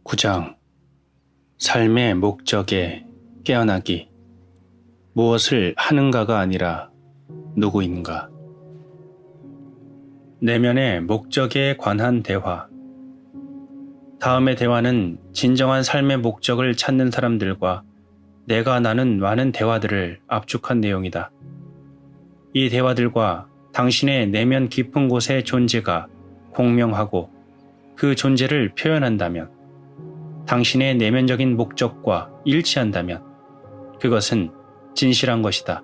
9장 삶의 목적에 깨어나기. 무엇을 하는가가 아니라 누구인가. 내면의 목적에 관한 대화. 다음의 대화는 진정한 삶의 목적을 찾는 사람들과 내가 나눈 많은 대화들을 압축한 내용이다. 이 대화들과 당신의 내면 깊은 곳의 존재가 공명하고 그 존재를 표현한다면, 당신의 내면적인 목적과 일치한다면 그것은 진실한 것이다.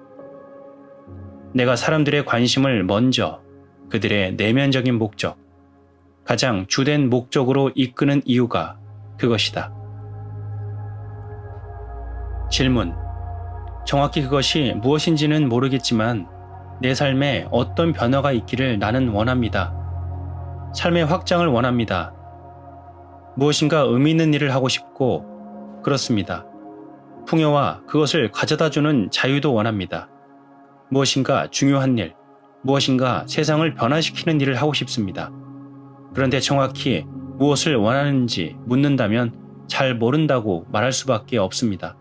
내가 사람들의 관심을 먼저 그들의 내면적인 목적, 가장 주된 목적으로 이끄는 이유가 그것이다. 질문. 정확히 그것이 무엇인지는 모르겠지만 내 삶에 어떤 변화가 있기를 나는 원합니다. 삶의 확장을 원합니다. 무엇인가 의미 있는 일을 하고 싶고 그렇습니다. 풍요와 그것을 가져다주는 자유도 원합니다. 무엇인가 중요한 일, 무엇인가 세상을 변화시키는 일을 하고 싶습니다. 그런데 정확히 무엇을 원하는지 묻는다면 잘 모른다고 말할 수밖에 없습니다.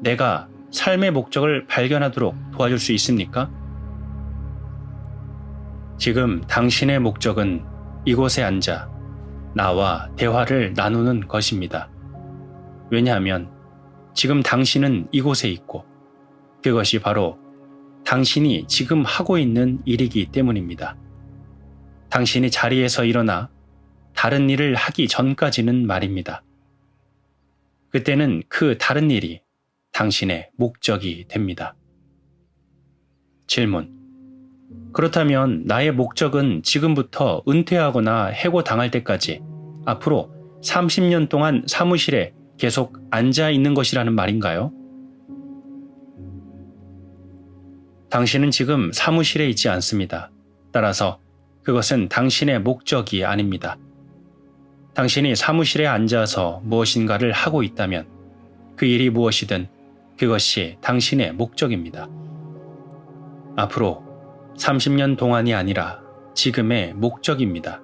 내가 삶의 목적을 발견하도록 도와줄 수 있습니까? 지금 당신의 목적은 이곳에 앉아 나와 대화를 나누는 것입니다. 왜냐하면 지금 당신은 이곳에 있고 그것이 바로 당신이 지금 하고 있는 일이기 때문입니다. 당신이 자리에서 일어나 다른 일을 하기 전까지는 말입니다. 그때는 그 다른 일이 당신의 목적이 됩니다. 질문. 그렇다면 나의 목적은 지금부터 은퇴하거나 해고당할 때까지 앞으로 30년 동안 사무실에 계속 앉아 있는 것이라는 말인가요? 당신은 지금 사무실에 있지 않습니다. 따라서 그것은 당신의 목적이 아닙니다. 당신이 사무실에 앉아서 무엇인가를 하고 있다면 그 일이 무엇이든 그것이 당신의 목적입니다. 앞으로 30년 동안이 아니라 지금의 목적입니다.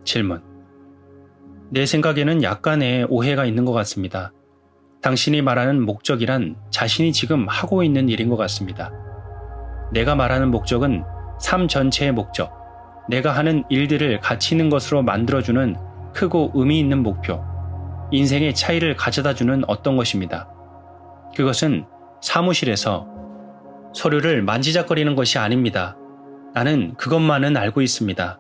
질문. 내 생각에는 약간의 오해가 있는 것 같습니다. 당신이 말하는 목적이란 자신이 지금 하고 있는 일인 것 같습니다. 내가 말하는 목적은 삶 전체의 목적, 내가 하는 일들을 가치 있는 것으로 만들어주는 크고 의미 있는 목표, 인생의 차이를 가져다주는 어떤 것입니다. 그것은 사무실에서 서류를 만지작거리는 것이 아닙니다. 나는 그것만은 알고 있습니다.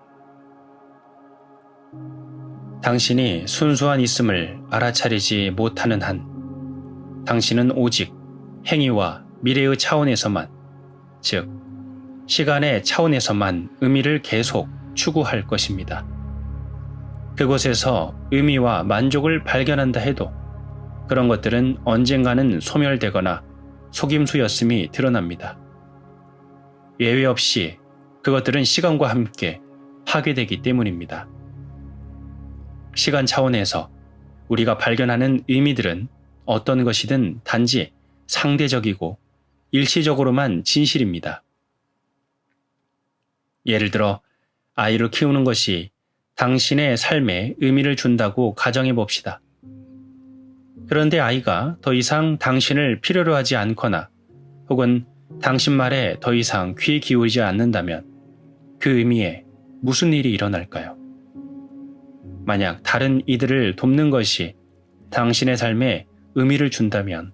당신이 순수한 있음을 알아차리지 못하는 한, 당신은 오직 행위와 미래의 차원에서만, 즉, 시간의 차원에서만 의미를 계속 추구할 것입니다. 그곳에서 의미와 만족을 발견한다 해도 그런 것들은 언젠가는 소멸되거나 속임수였음이 드러납니다. 예외 없이 그것들은 시간과 함께 파괴되기 때문입니다. 시간 차원에서 우리가 발견하는 의미들은 어떤 것이든 단지 상대적이고 일시적으로만 진실입니다. 예를 들어 아이를 키우는 것이 당신의 삶에 의미를 준다고 가정해 봅시다. 그런데 아이가 더 이상 당신을 필요로 하지 않거나 혹은 당신 말에 더 이상 귀 기울이지 않는다면 그 의미에 무슨 일이 일어날까요? 만약 다른 이들을 돕는 것이 당신의 삶에 의미를 준다면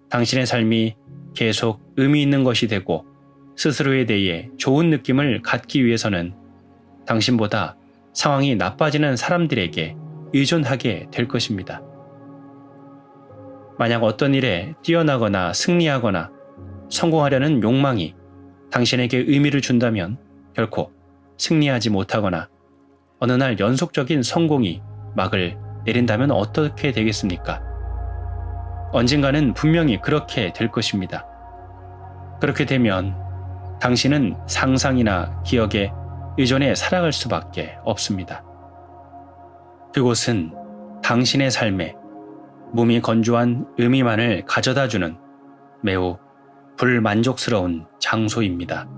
당신의 삶이 계속 의미 있는 것이 되고 스스로에 대해 좋은 느낌을 갖기 위해서는 당신보다 상황이 나빠지는 사람들에게 의존하게 될 것입니다. 만약 어떤 일에 뛰어나거나 승리하거나 성공하려는 욕망이 당신에게 의미를 준다면 결코 승리하지 못하거나 어느 날 연속적인 성공이 막을 내린다면 어떻게 되겠습니까? 언젠가는 분명히 그렇게 될 것입니다. 그렇게 되면 당신은 상상이나 기억에 의존해 살아갈 수밖에 없습니다. 그곳은 당신의 삶에 몸이 건조한 의미만을 가져다주는 매우 불만족스러운 장소입니다.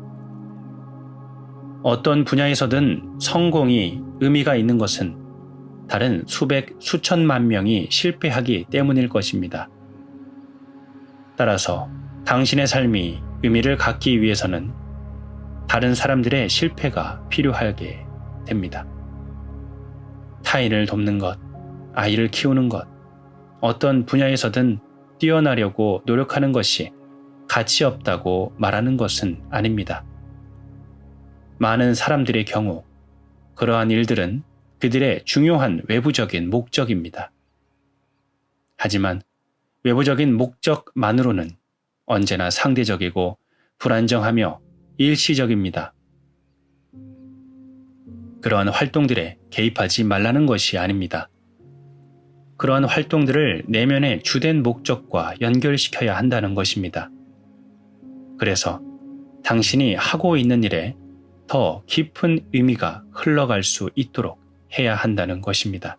어떤 분야에서든 성공이 의미가 있는 것은 다른 수백, 수천만 명이 실패하기 때문일 것입니다. 따라서 당신의 삶이 의미를 갖기 위해서는 다른 사람들의 실패가 필요하게 됩니다. 타인을 돕는 것, 아이를 키우는 것, 어떤 분야에서든 뛰어나려고 노력하는 것이 가치 없다고 말하는 것은 아닙니다. 많은 사람들의 경우 그러한 일들은 그들의 중요한 외부적인 목적입니다. 하지만 외부적인 목적만으로는 언제나 상대적이고 불안정하며 일시적입니다. 그러한 활동들에 개입하지 말라는 것이 아닙니다. 그러한 활동들을 내면의 주된 목적과 연결시켜야 한다는 것입니다. 그래서 당신이 하고 있는 일에 더 깊은 의미가 흘러갈 수 있도록 해야 한다는 것입니다.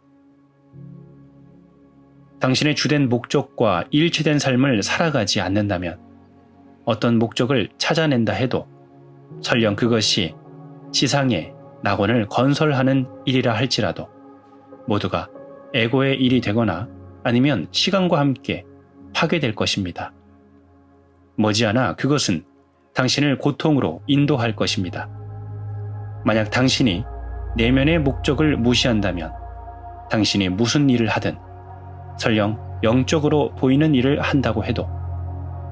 당신의 주된 목적과 일치된 삶을 살아가지 않는다면 어떤 목적을 찾아낸다 해도 설령 그것이 지상에 낙원을 건설하는 일이라 할지라도 모두가 에고의 일이 되거나 아니면 시간과 함께 파괴될 것입니다. 머지않아 그것은 당신을 고통으로 인도할 것입니다. 만약 당신이 내면의 목적을 무시한다면 당신이 무슨 일을 하든 설령 영적으로 보이는 일을 한다고 해도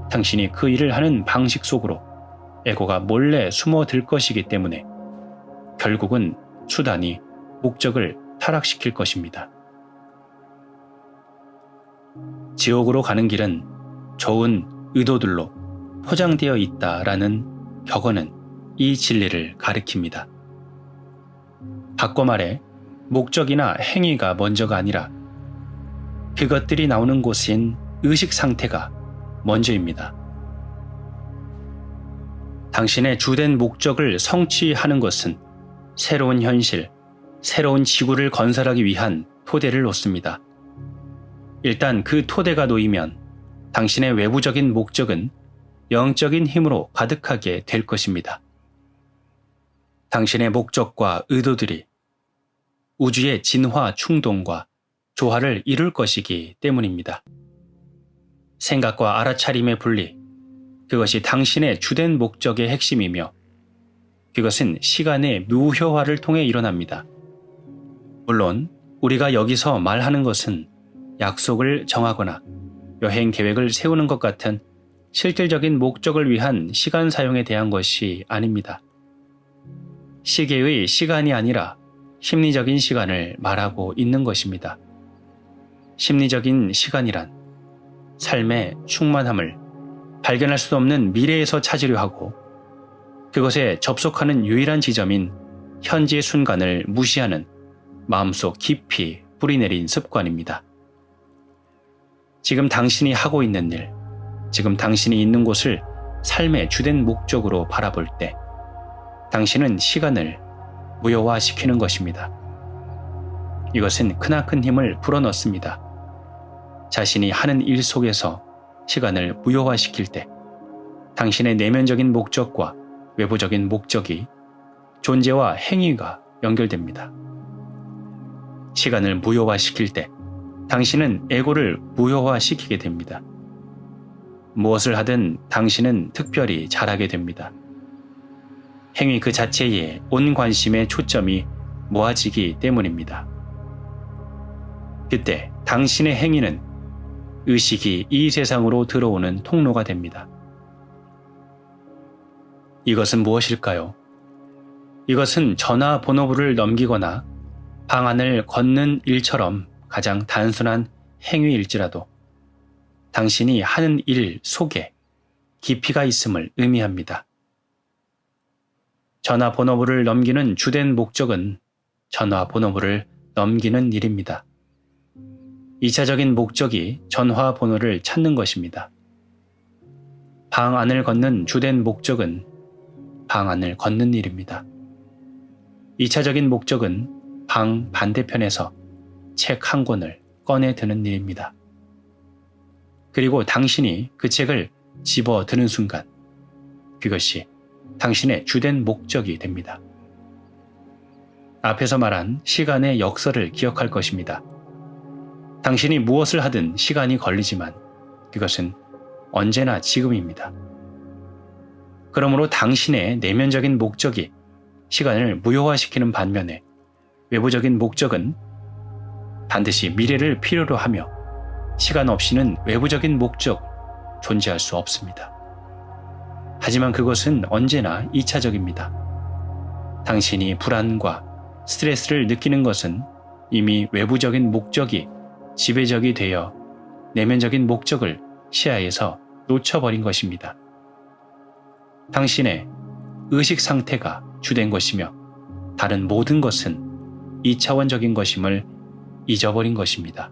당신이 그 일을 하는 방식 속으로 에고가 몰래 숨어들 것이기 때문에 결국은 수단이 목적을 타락시킬 것입니다. 지옥으로 가는 길은 좋은 의도들로 포장되어 있다라는 격언은 이 진리를 가리킵니다. 바꿔 말해 목적이나 행위가 먼저가 아니라 그것들이 나오는 곳인 의식 상태가 먼저입니다. 당신의 주된 목적을 성취하는 것은 새로운 현실, 새로운 지구를 건설하기 위한 토대를 놓습니다. 일단 그 토대가 놓이면 당신의 외부적인 목적은 영적인 힘으로 가득하게 될 것입니다. 당신의 목적과 의도들이 우주의 진화 충동과 조화를 이룰 것이기 때문입니다. 생각과 알아차림의 분리, 그것이 당신의 주된 목적의 핵심이며 그것은 시간의 무효화를 통해 일어납니다. 물론 우리가 여기서 말하는 것은 약속을 정하거나 여행 계획을 세우는 것 같은 실질적인 목적을 위한 시간 사용에 대한 것이 아닙니다. 시계의 시간이 아니라 심리적인 시간을 말하고 있는 것입니다. 심리적인 시간이란 삶의 충만함을 발견할 수 없는 미래에서 찾으려 하고 그것에 접속하는 유일한 지점인 현재의 순간을 무시하는 마음속 깊이 뿌리내린 습관입니다. 지금 당신이 하고 있는 일, 지금 당신이 있는 곳을 삶의 주된 목적으로 바라볼 때 당신은 시간을 무효화시키는 것입니다. 이것은 크나큰 힘을 불어넣습니다. 자신이 하는 일 속에서 시간을 무효화시킬 때 당신의 내면적인 목적과 외부적인 목적이 존재와 행위가 연결됩니다. 시간을 무효화시킬 때 당신은 에고를 무효화시키게 됩니다. 무엇을 하든 당신은 특별히 잘하게 됩니다. 행위 그 자체에 온 관심의 초점이 모아지기 때문입니다. 그때 당신의 행위는 의식이 이 세상으로 들어오는 통로가 됩니다. 이것은 무엇일까요? 이것은 전화번호부를 넘기거나 방안을 걷는 일처럼 가장 단순한 행위일지라도 당신이 하는 일 속에 깊이가 있음을 의미합니다. 전화번호부를 넘기는 주된 목적은 전화번호부를 넘기는 일입니다. 2차적인 목적이 전화번호를 찾는 것입니다. 방 안을 걷는 주된 목적은 방 안을 걷는 일입니다. 2차적인 목적은 방 반대편에서 책 한 권을 꺼내 드는 일입니다. 그리고 당신이 그 책을 집어 드는 순간 그것이 당신의 주된 목적이 됩니다. 앞에서 말한 시간의 역설을 기억할 것입니다. 당신이 무엇을 하든 시간이 걸리지만 그것은 언제나 지금입니다. 그러므로 당신의 내면적인 목적이 시간을 무효화시키는 반면에 외부적인 목적은 반드시 미래를 필요로 하며 시간 없이는 외부적인 목적 존재할 수 없습니다. 하지만 그것은 언제나 2차적입니다. 당신이 불안과 스트레스를 느끼는 것은 이미 외부적인 목적이 지배적이 되어 내면적인 목적을 시야에서 놓쳐버린 것입니다. 당신의 의식 상태가 주된 것이며 다른 모든 것은 2차원적인 것임을 잊어버린 것입니다.